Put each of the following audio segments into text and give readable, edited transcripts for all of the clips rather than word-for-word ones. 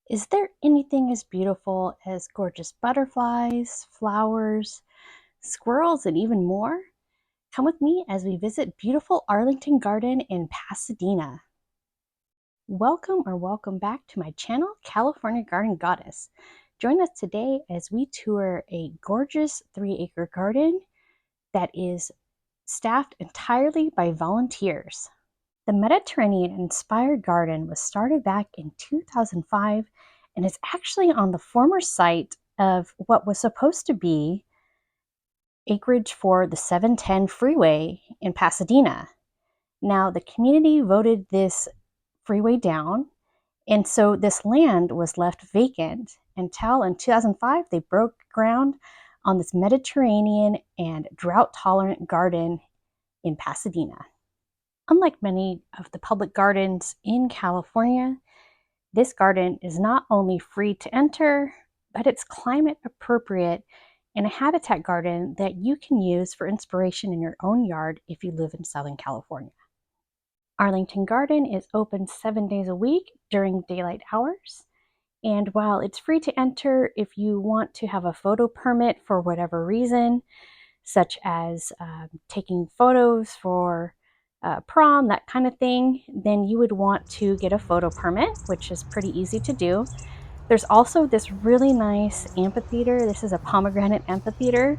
Is there anything as beautiful as gorgeous butterflies, flowers, squirrels, and even more? Come with me as we visit beautiful Arlington Garden in Pasadena. Welcome back to my channel, California Garden Goddess. Join us today as we tour a gorgeous 3-acre garden that is staffed entirely by volunteers. The Mediterranean-inspired garden was started back in 2005 and is actually on the former site of what was supposed to be acreage for the 710 freeway in Pasadena. Now, the community voted this freeway down, and so this land was left vacant until in 2005 they broke ground on this Mediterranean and drought-tolerant garden in Pasadena. Unlike many of the public gardens in California, this garden is not only free to enter, but it's climate appropriate and a habitat garden that you can use for inspiration in your own yard if you live in Southern California. Arlington Garden is open 7 days a week during daylight hours. And while it's free to enter, if you want to have a photo permit for whatever reason, such as taking photos for prom, that kind of thing, then you would want to get a photo permit, which is pretty easy to do. There's also this really nice amphitheater. This is a pomegranate amphitheater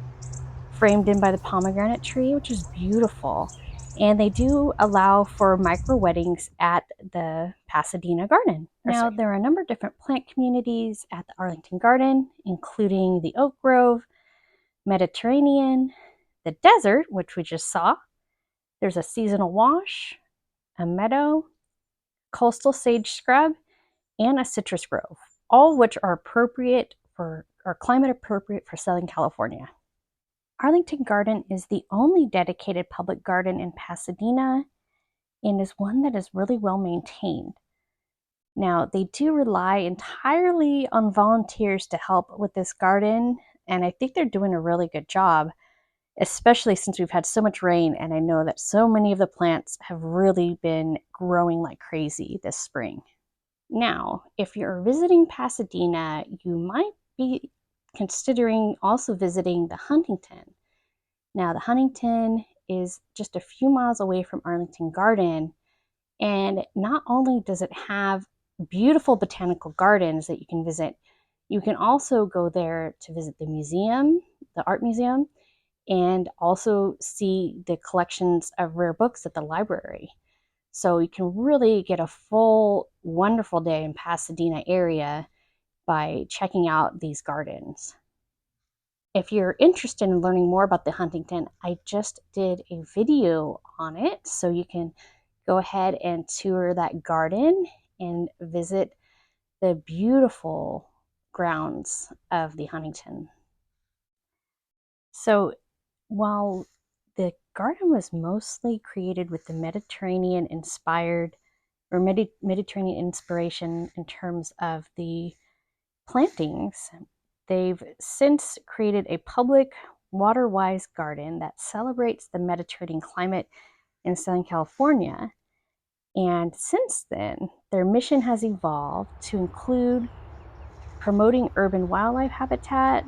framed in by the pomegranate tree, which is beautiful. And they do allow for micro weddings at the Pasadena Garden. Now, there are a number of different plant communities at the Arlington Garden, including the Oak Grove, Mediterranean, the desert, which we just saw. There's a seasonal wash, a meadow, coastal sage scrub, and a citrus grove, all of which are climate appropriate for Southern California. Arlington Garden is the only dedicated public garden in Pasadena and is one that is really well maintained. Now, they do rely entirely on volunteers to help with this garden, and I think they're doing a really good job, especially since we've had so much rain, and I know that so many of the plants have really been growing like crazy this spring. Now, if you're visiting Pasadena, you might be considering also visiting the Huntington. Now, the Huntington is just a few miles away from Arlington Garden, and not only does it have beautiful botanical gardens that you can visit, you can also go there to visit the museum, the art museum, and also see the collections of rare books at the library. So you can really get a full, wonderful day in Pasadena area by checking out these gardens. If you're interested in learning more about the Huntington, I just did a video on it, so you can go ahead and tour that garden and visit the beautiful grounds of the Huntington. So while the garden was mostly created with the Mediterranean inspired or Mediterranean inspiration in terms of the plantings, they've since created a public water-wise garden that celebrates the Mediterranean climate in Southern California. And since then, their mission has evolved to include promoting urban wildlife habitat,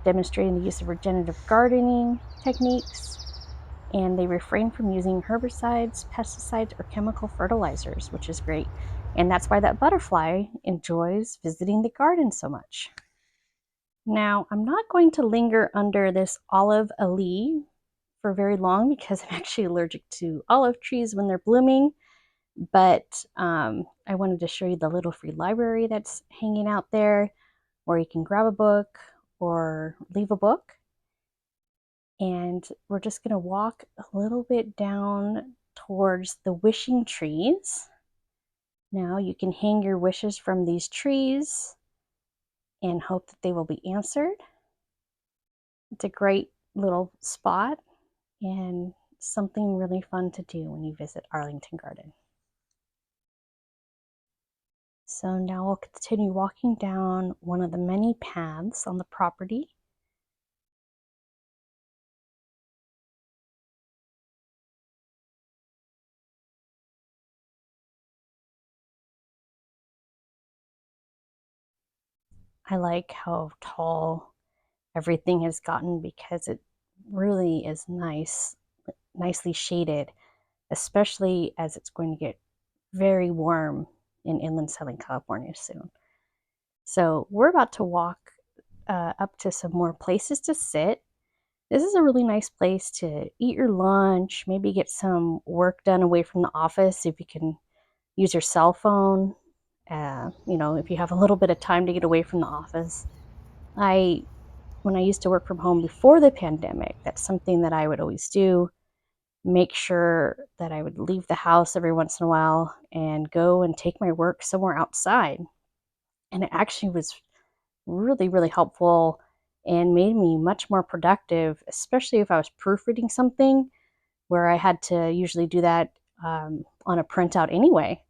demonstrating the use of regenerative gardening techniques, and they refrain from using herbicides, pesticides, or chemical fertilizers, which is great. And that's why that butterfly enjoys visiting the garden so much. Now, I'm not going to linger under this olive alley for very long because I'm actually allergic to olive trees when they're blooming, but I wanted to show you the little free library that's hanging out there, where you can grab a book or leave a book. And we're just going to walk a little bit down towards the wishing trees. Now you can hang your wishes from these trees and hope that they will be answered. It's a great little spot and something really fun to do when you visit Arlington Garden. So now we'll continue walking down one of the many paths on the property. I like how tall everything has gotten because it really is nicely shaded, especially as it's going to get very warm in inland Southern California soon. So we're about to walk up to some more places to sit. This is a really nice place to eat your lunch, maybe get some work done away from the office if you can use your cell phone. If you have a little bit of time to get away from the office. I When I used to work from home before the pandemic, that's something that I would always do. Make sure that I would leave the house every once in a while and go and take my work somewhere outside. And it actually was really, really helpful and made me much more productive, especially if I was proofreading something where I had to usually do that on a printout anyway.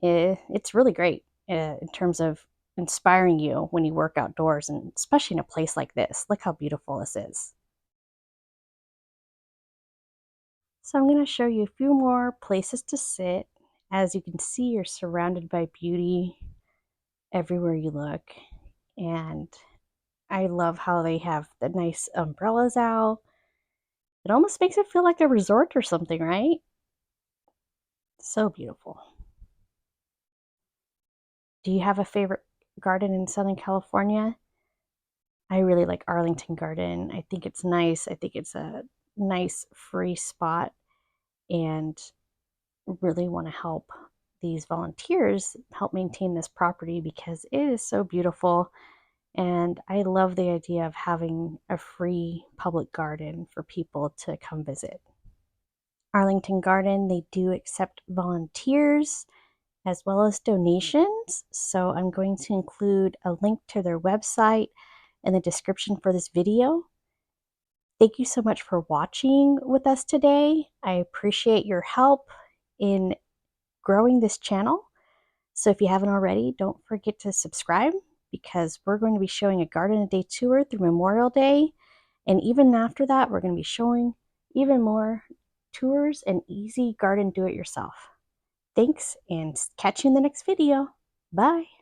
It's really great in terms of inspiring you when you work outdoors, and especially in a place like this. Look how beautiful this is. So I'm going to show you a few more places to sit. As you can see, you're surrounded by beauty everywhere you look. And I love how they have the nice umbrellas out. It almost makes it feel like a resort or something, right? So beautiful. Do you have a favorite garden in Southern California? I really like Arlington Garden. I think it's nice. I think it's a nice free spot, and really want to help these volunteers help maintain this property because it is so beautiful. And I love the idea of having a free public garden for people to come visit. Arlington Garden, they do accept volunteers as well as donations. So I'm going to include a link to their website in the description for this video. Thank you so much for watching with us today. I appreciate your help in growing this channel. So if you haven't already, don't forget to subscribe because we're going to be showing a garden a day tour through Memorial Day. And even after that, we're going to be showing even more tours and easy garden do-it-yourself. Thanks, and catch you in the next video. Bye.